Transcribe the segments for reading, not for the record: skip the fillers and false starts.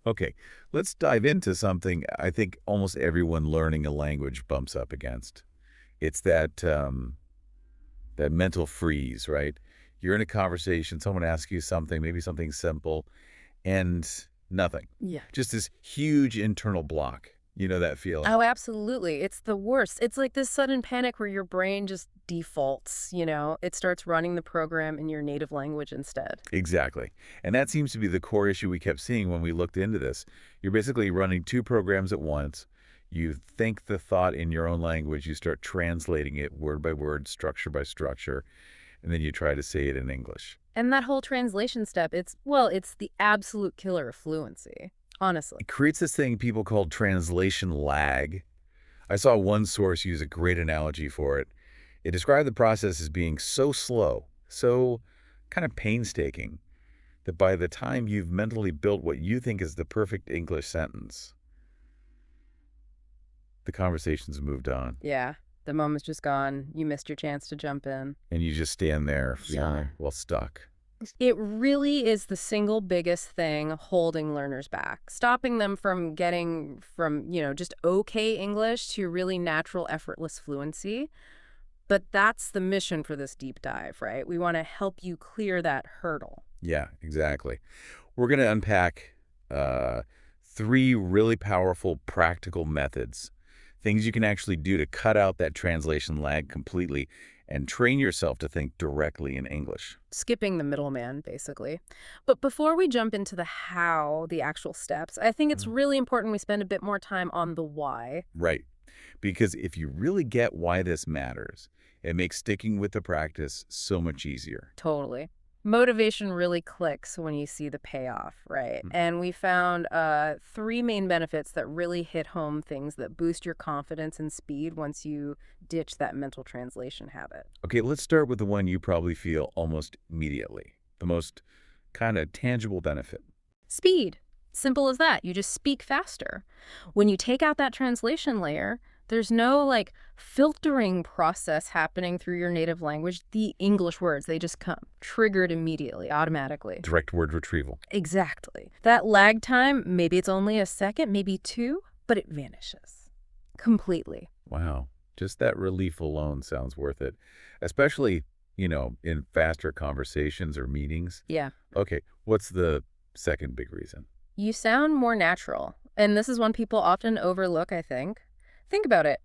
Okay, let's dive into something I think almost everyone learning a language bumps up against. It's that mental freeze, right? You're in a conversation, someone asks you something, maybe something simple, and nothing. Yeah. Just this huge internal block. You know that feeling? Oh, absolutely. It's the worst. It's like this sudden panic where your brain just defaults, It starts running the program in your native language instead. Exactly. And that seems to be the core issue we kept seeing when we looked into this. You're basically running two programs at once. You think the thought in your own language, you start translating it word by word, structure by structure, and then you try to say it in English. And that whole translation step, it's the absolute killer of fluency, honestly. It creates this thing people call translation lag. I saw one source use a great analogy for it. It described the process as being so slow, so kind of painstaking, that by the time you've mentally built what you think is the perfect English sentence, the conversation's moved on, Yeah, the moment's just gone. You missed your chance to jump in. and you just stand there Yeah. feeling, well, stuck. It really is the single biggest thing holding learners back, stopping them from getting from, just okay English to really natural, effortless fluency. But that's the mission for this deep dive, right? We want to help you clear that hurdle. Yeah, exactly. We're going to unpack uh, three really powerful practical methods, things you can actually do to cut out that translation lag completely and train yourself to think directly in English. Skipping the middleman, basically. But before we jump into the how, the actual steps, I think it's Mm. really important we spend a bit more time on the why. Right. Because if you really get why this matters, it makes sticking with the practice so much easier. Totally. Motivation really clicks when you see the payoff, right? Mm. And we found three main benefits that really hit home things that boost your confidence and speed once you ditch that mental translation habit. Okay, let's start with the one you probably feel almost immediately, the most kind of tangible benefit. Speed. Simple as that. You just speak faster. When you take out that translation layer, there's no like filtering process happening through your native language. The English words, they just come triggered immediately, automatically. Direct word retrieval. Exactly. That lag time, maybe it's only a second, maybe two, but it vanishes completely. Wow. Just that relief alone sounds worth it, especially, in faster conversations or meetings. Yeah. Okay, what's the second big reason? You sound more natural. And this is one people often overlook, I think. Think about it.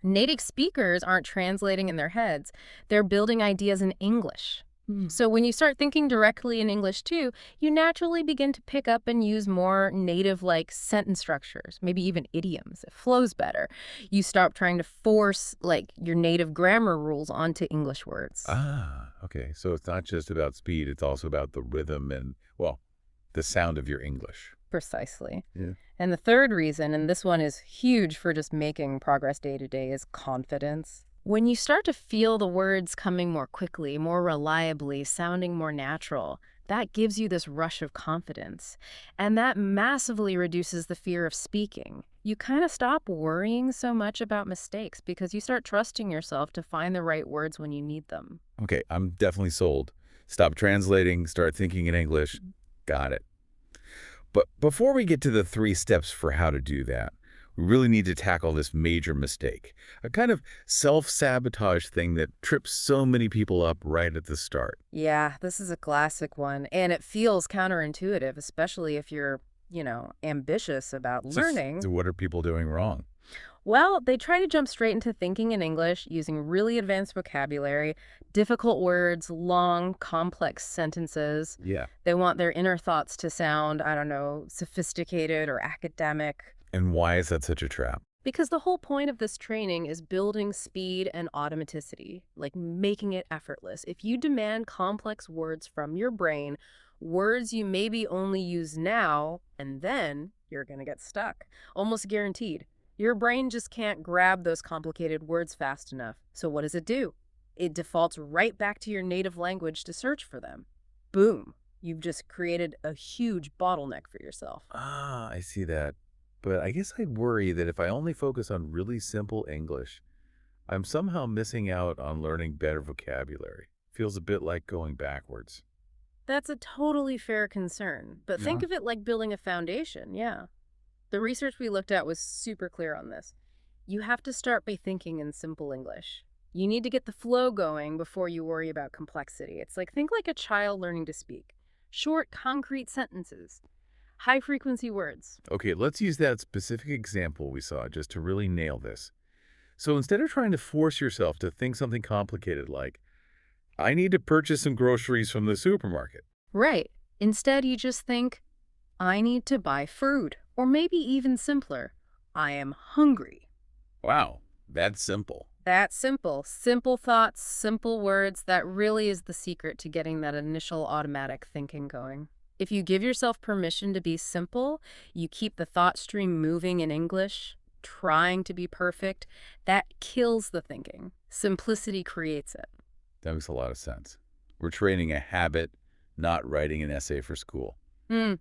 Native speakers aren't translating in their heads, they're building ideas in English. So when you start thinking directly in English too, you naturally begin to pick up and use more native-like sentence structures, maybe even idioms. It flows better. You stop trying to force like your native grammar rules onto English words. Ah, okay. So it's not just about speed, it's also about the rhythm and, well, the sound of your English. Precisely. Yeah. And the third reason, and this one is huge for just making progress day to day, is confidence. When you start to feel the words coming more quickly, more reliably, sounding more natural, that gives you this rush of confidence. And that massively reduces the fear of speaking. You kind of stop worrying so much about mistakes because you start trusting yourself to find the right words when you need them. Okay, I'm definitely sold. Stop translating, start thinking in English. Got it. But before we get to the three steps for how to do that, we really need to tackle this major mistake, a kind of self-sabotage thing that trips so many people up right at the start. Yeah, this is a classic one, and it feels counterintuitive, especially if you're, ambitious about So, learning. so what are people doing wrong? Well, they try to jump straight into thinking in English using really advanced vocabulary, difficult words, long, complex sentences. Yeah. They want their inner thoughts to sound, I don't know, sophisticated or academic. And why is that such a trap? Because the whole point of this training is building speed and automaticity, like making it effortless. If you demand complex words from your brain, words you maybe only use now and then, you're going to get stuck. Almost guaranteed. Your brain just can't grab those complicated words fast enough. So what does it do? It defaults right back to your native language to search for them. Boom. You've just created a huge bottleneck for yourself. Ah, I see that. But I guess I'd worry that if I only focus on really simple English, I'm somehow missing out on learning better vocabulary. Feels a bit like going backwards. That's a totally fair concern. But think Yeah. of it like building a foundation, yeah. The research we looked at was super clear on this. You have to start by thinking in simple English. You need to get the flow going before you worry about complexity. It's like, think like a child learning to speak. Short, concrete sentences, high frequency words. Okay, let's use that specific example we saw just to really nail this. So instead of trying to force yourself to think something complicated like, I need to purchase some groceries from the supermarket. Right. Instead, you just think, I need to buy food. Or maybe even simpler, I am hungry. Wow, that's simple. That simple. Simple thoughts, simple words. That really is the secret to getting that initial automatic thinking going. If you give yourself permission to be simple, you keep the thought stream moving in English, trying to be perfect, that kills the thinking. Simplicity creates it. That makes a lot of sense. We're training a habit, not writing an essay for school. Hmm.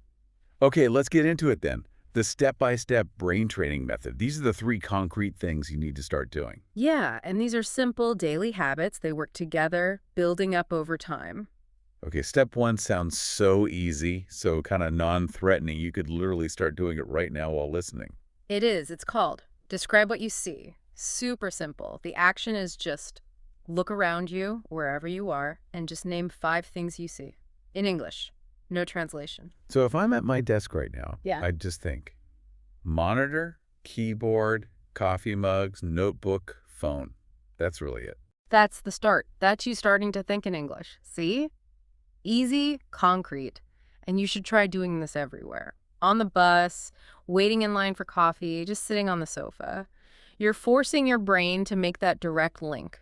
Okay, let's get into it then. The step-by-step brain training method. These are the 3 concrete things you need to start doing. Yeah, and these are simple daily habits. They work together, building up over time. Okay, step 1 sounds so easy, so kind of non-threatening. You could literally start doing it right now while listening. It is. It's called Describe What You See. Super simple. The action is just look around you, wherever you are, and just name 5 things you see. In English. No translation. So if I'm at my desk right now, Yeah. I'd just think, monitor, keyboard, coffee mugs, notebook, phone. That's really it. That's the start. That's you starting to think in English. See? Easy, concrete. And you should try doing this everywhere. On the bus, waiting in line for coffee, just sitting on the sofa. You're forcing your brain to make that direct link.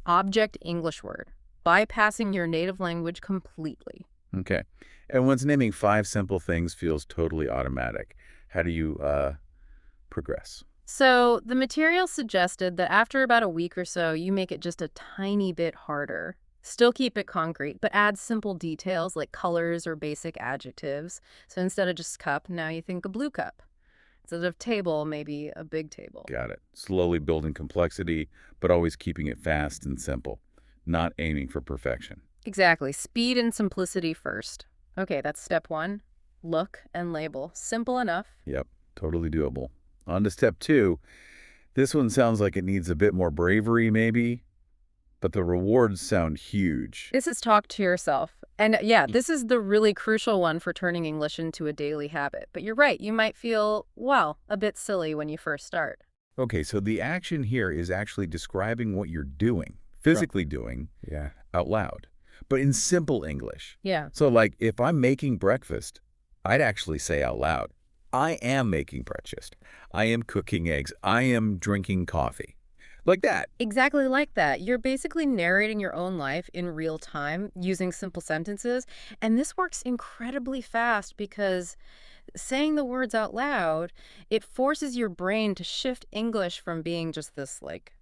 Object English word. Bypassing your native language completely. Okay. And once naming 5 simple things feels totally automatic, how do you progress? So the material suggested that after about a week or so, you make it just a tiny bit harder. Still keep it concrete, but add simple details like colors or basic adjectives. So instead of just cup, now you think a blue cup. Instead of table, maybe a big table. Got it. Slowly building complexity, but always keeping it fast and simple, not aiming for perfection. Exactly. Speed and simplicity first. Okay, that's step 1. Look and label. Simple enough. Yep, totally doable. On to step 2. This one sounds like it needs a bit more bravery, maybe, but the rewards sound huge. This is talk to yourself. And yeah, this is the really crucial one for turning English into a daily habit. But you're right, you might feel, well, a bit silly when you first start. Okay, so the action here is actually describing what you're doing, physically doing, out loud, but in simple English. Yeah. So like if I'm making breakfast, I'd actually say out loud, I am making breakfast. I am cooking eggs. I am drinking coffee. Like that. Exactly like that. You're basically narrating your own life in real time using simple sentences. And this works incredibly fast because saying the words out loud, it forces your brain to shift English from being just this like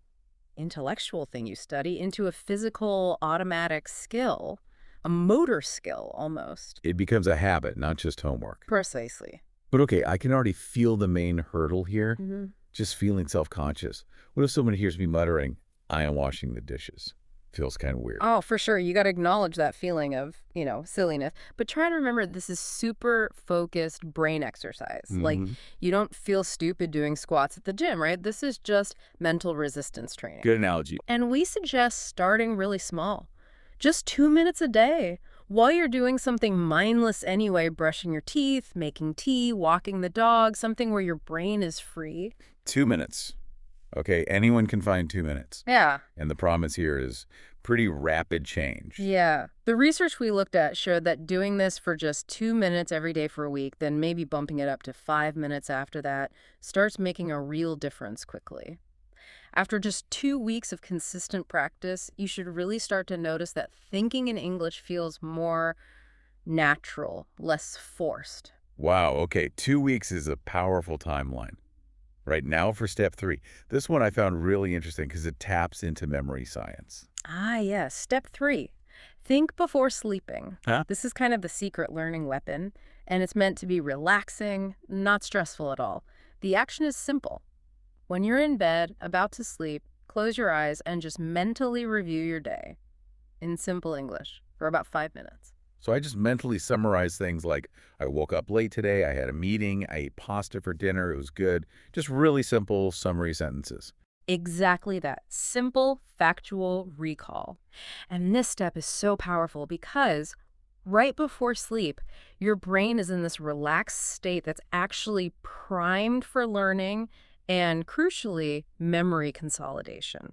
intellectual thing you study into a physical, automatic skill, a motor skill almost. It becomes a habit, not just homework. Precisely. But okay, I can already feel the main hurdle here, Mm-hmm. just feeling self-conscious. What if someone hears me muttering, I am washing the dishes? Feels kind of weird. Oh, for sure. You got to acknowledge that feeling of, silliness. But try to remember this is super focused brain exercise. Like, you don't feel stupid doing squats at the gym, right? This is just mental resistance training. Good analogy. And we suggest starting really small. Just 2 minutes a day. While you're doing something mindless anyway, brushing your teeth, making tea, walking the dog, something where your brain is free. 2 minutes. Okay, anyone can find 2 minutes. Yeah. And the promise here is pretty rapid change. Yeah. The research we looked at showed that doing this for just 2 minutes every day for a week, then maybe bumping it up to 5 minutes after that, starts making a real difference quickly. After just 2 weeks of consistent practice, you should really start to notice that thinking in English feels more natural, less forced. Wow, okay, 2 weeks is a powerful timeline. Right now for step 3. This one I found really interesting because it taps into memory science. Ah, yes. Step 3. Think before sleeping. Huh? This is kind of the secret learning weapon, and it's meant to be relaxing, not stressful at all. The action is simple. When you're in bed, about to sleep, close your eyes and just mentally review your day in simple English for about 5 minutes. So I just mentally summarize things like, I woke up late today, I had a meeting, I ate pasta for dinner, it was good. Just really simple summary sentences. Exactly that. Simple, factual recall. And this step is so powerful because right before sleep, your brain is in this relaxed state that's actually primed for learning and, crucially, memory consolidation.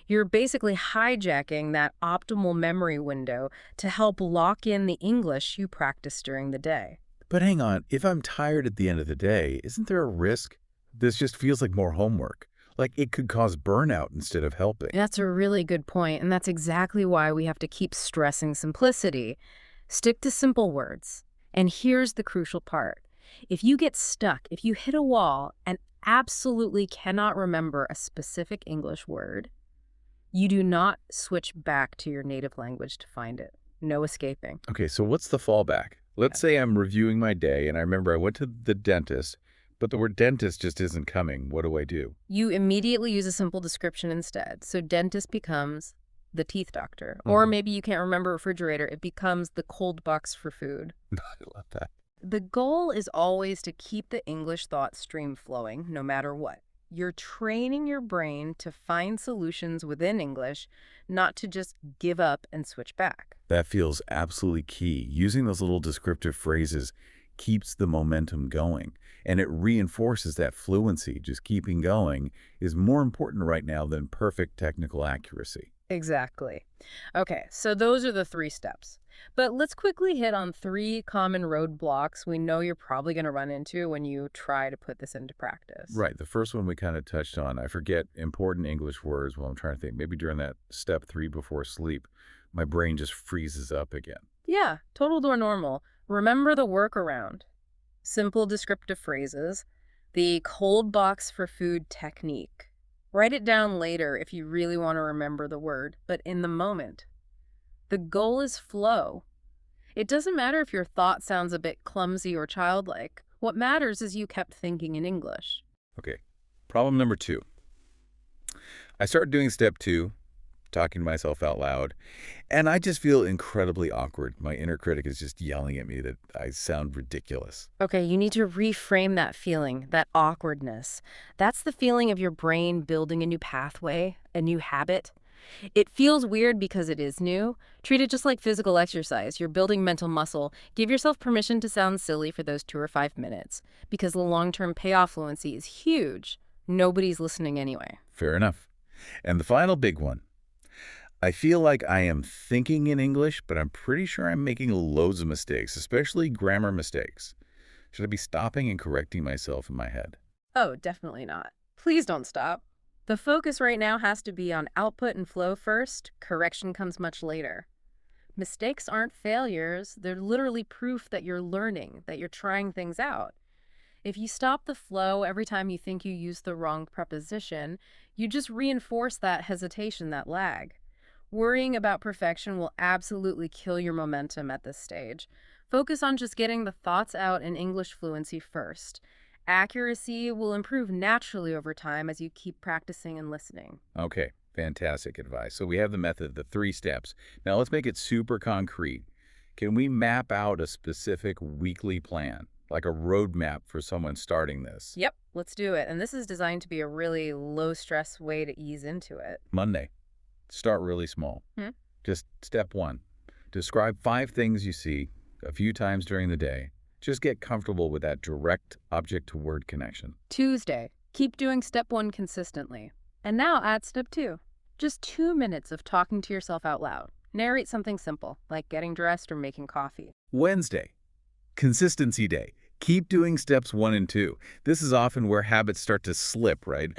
You're basically hijacking that optimal memory window to help lock in the English you practice during the day. But hang on, if I'm tired at the end of the day, isn't there a risk? This just feels like more homework. Like it could cause burnout instead of helping. That's a really good point, and that's exactly why we have to keep stressing simplicity. Stick to simple words. And here's the crucial part. If you get stuck, if you hit a wall and absolutely cannot remember a specific English word, you do not switch back to your native language to find it. No escaping. Okay, so what's the fallback? Let's say I'm reviewing my day and I remember I went to the dentist, but the word dentist just isn't coming. What do I do? You immediately use a simple description instead. So dentist becomes the teeth doctor. Or maybe you can't remember refrigerator. It becomes the cold box for food. I love that. The goal is always to keep the English thought stream flowing, no matter what. You're training your brain to find solutions within English, not to just give up and switch back. That feels absolutely key. Using those little descriptive phrases keeps the momentum going, and it reinforces that fluency. Just keeping going is more important right now than perfect technical accuracy. Exactly. Okay, so those are the 3 steps. But let's quickly hit on 3 common roadblocks we know you're probably going to run into when you try to put this into practice. Right. The first one we kind of touched on. I forget important English words while I'm trying to think. Maybe during that step 3 before sleep, my brain just freezes up again. Yeah, total door normal. Remember the workaround. Simple descriptive phrases, the cold box for food technique. Write it down later if you really want to remember the word, but in the moment. The goal is flow. It doesn't matter if your thought sounds a bit clumsy or childlike. What matters is you kept thinking in English. Okay. Problem number 2. I start doing step 2, talking to myself out loud, and I just feel incredibly awkward. My inner critic is just yelling at me that I sound ridiculous. Okay, you need to reframe that feeling, that awkwardness. That's the feeling of your brain building a new pathway, a new habit. It feels weird because it is new. Treat it just like physical exercise. You're building mental muscle. Give yourself permission to sound silly for those 2 or 5 minutes, because the long-term payoff fluency is huge. Nobody's listening anyway. Fair enough. And the final big one. I feel like I am thinking in English, but I'm pretty sure I'm making loads of mistakes, especially grammar mistakes. Should I be stopping and correcting myself in my head? Oh, definitely not. Please don't stop. The focus right now has to be on output and flow first. Correction comes much later. Mistakes aren't failures. They're literally proof that you're learning, that you're trying things out. If you stop the flow every time you think you use the wrong preposition, you just reinforce that hesitation, that lag. Worrying about perfection will absolutely kill your momentum at this stage. Focus on just getting the thoughts out in English fluency first. Accuracy will improve naturally over time as you keep practicing and listening. Okay, fantastic advice. So we have the method, the 3 steps. Now let's make it super concrete. Can we map out a specific weekly plan, like a roadmap for someone starting this? Yep, let's do it. And this is designed to be a really low-stress way to ease into it. Monday. Start really small. Just step 1. Describe 5 things you see a few times during the day. Just get comfortable with that direct object-to-word connection. Tuesday, keep doing step 1 consistently. And now add step 2. Just 2 minutes of talking to yourself out loud. Narrate something simple, like getting dressed or making coffee. Wednesday, consistency day. Keep doing steps 1 and 2. This is often where habits start to slip, right?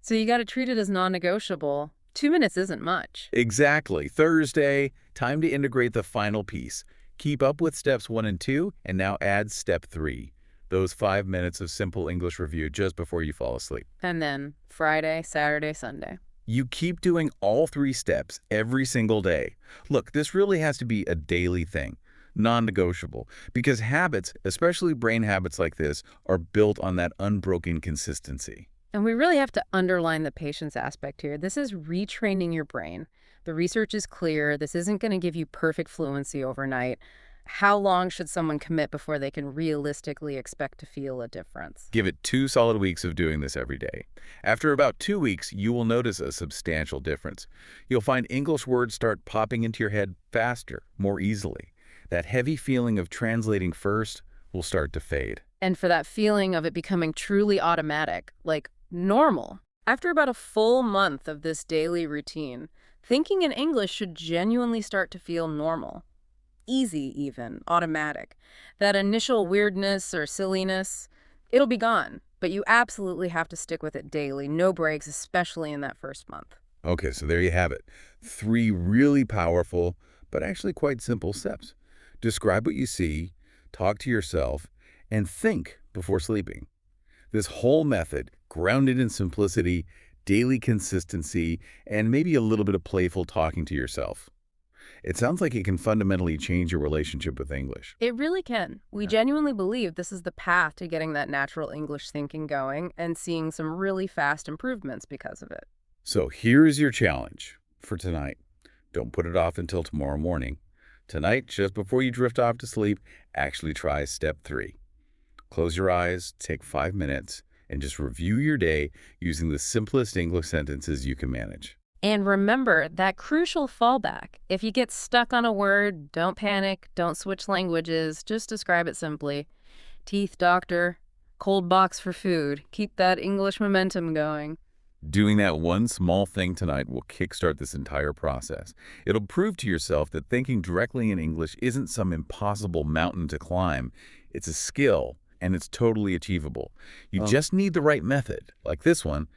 So you got to treat it as non-negotiable. 2 minutes isn't much. Exactly. Thursday, time to integrate the final piece. Keep up with steps 1 and 2, and now add step 3. Those 5 minutes of simple English review just before you fall asleep. And then Friday, Saturday, Sunday. You keep doing all 3 steps every single day. Look, this really has to be a daily thing, non-negotiable, because habits, especially brain habits like this, are built on that unbroken consistency. And we really have to underline the patience aspect here. This is retraining your brain. The research is clear. This isn't going to give you perfect fluency overnight. How long should someone commit before they can realistically expect to feel a difference? Give it 2 solid weeks of doing this every day. After about 2 weeks, you will notice a substantial difference. You'll find English words start popping into your head faster, more easily. That heavy feeling of translating first will start to fade. And for that feeling of it becoming truly automatic, like normal. After about a full month of this daily routine, thinking in English should genuinely start to feel normal. Easy even, automatic. That initial weirdness or silliness, it'll be gone. But you absolutely have to stick with it daily, no breaks, especially in that first month. Okay, so there you have it. 3 really powerful, but actually quite simple steps. Describe what you see, talk to yourself, and think before sleeping. This whole method, grounded in simplicity, daily consistency, and maybe a little bit of playful talking to yourself. It sounds like it can fundamentally change your relationship with English. It really can. We genuinely believe this is the path to getting that natural English thinking going and seeing some really fast improvements because of it. So here's your challenge for tonight. Don't put it off until tomorrow morning. Tonight, just before you drift off to sleep, actually try step 3. Close your eyes, take 5 minutes, and just review your day using the simplest English sentences you can manage. And remember that crucial fallback. If you get stuck on a word, don't panic, don't switch languages, just describe it simply. Teeth doctor, cold box for food. Keep that English momentum going. Doing that one small thing tonight will kickstart this entire process. It'll prove to yourself that thinking directly in English isn't some impossible mountain to climb. It's a skill, and it's totally achievable. You just need the right method, like this one,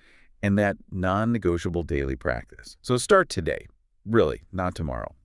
and that non-negotiable daily practice. So start today. Really, not tomorrow.